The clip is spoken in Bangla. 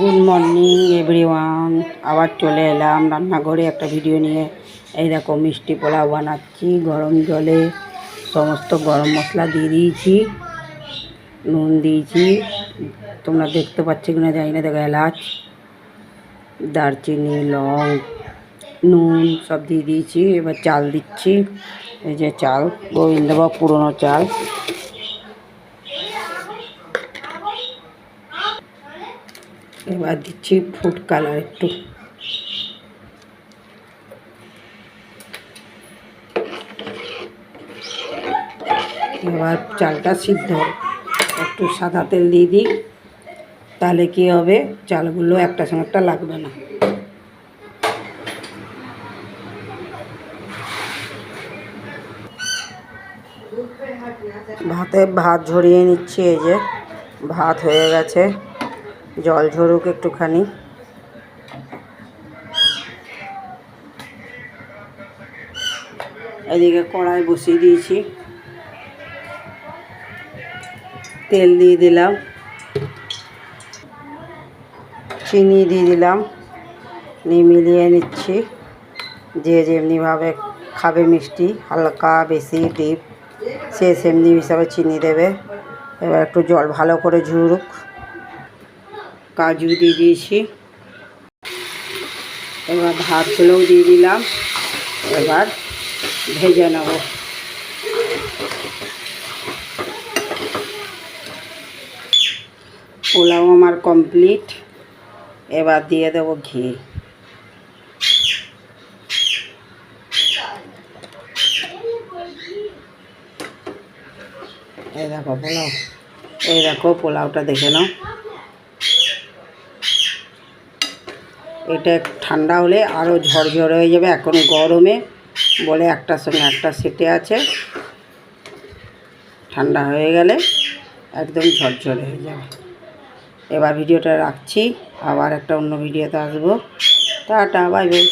Good morning everyone. আবার চলে এলাম রান্নাঘরে একটা ভিডিও নিয়ে। এই দেখো মিষ্টি পোলাও বানাচ্ছি। গরম জলে সমস্ত গরম মশলা দিয়ে দিয়েছি, নুন দিয়েছি, তোমরা দেখতে পাচ্ছ কিনা জানি না। দেখো এলাচ, দারচিনি, লং, নুন সব দিয়ে দিয়েছি। এবার চাল দিচ্ছি। এই যে চাল, গোবিন্দভোগ পুরোনো চাল। এবার দিচ্ছি ফুড কালার একটু। এবার চালটা সিদ্ধ একটু সাদা তেল দিয়ে দিই, তাহলে কি হবে, চালগুলো একটা সঙ্গে একটা লাগবে না। ভাত ঝরিয়ে নিচ্ছি। এই যে ভাত হয়ে গেছে, জল ঝরুক একটুখানি। এদিকে কড়াই বসিয়ে দিয়েছি, তেল দিয়ে দিলাম, চিনি দিয়ে দিলাম, মিলিয়ে নিচ্ছি। যে যেমনিভাবে খাবে মিষ্টি, হালকা বেশি ডিপ, সে সেমনি হিসাবে চিনি দেবে। এবার একটু জল ভালো করে ঝরুক। কাজু দিয়ে দিয়েছি, এবার ভাতগুলোও দিয়ে দিলাম। এবার ভেজে নেব। পোলাও আমার কমপ্লিট। এবার দিয়ে দেব ঘি। এই দেখো পোলাও, এই দেখো পোলাওটা দেখে নাও। এটা ঠান্ডা হলে আরও ঝরঝরে হয়ে যাবে। এখন গরমে বলে একটার সঙ্গে একটা সেটে আছে, ঠান্ডা হয়ে গেলে একদম ঝরঝরে হয়ে যাবে। এবার ভিডিওটা রাখছি, আবার একটা অন্য ভিডিওতে আসবো। Tata, bye bye.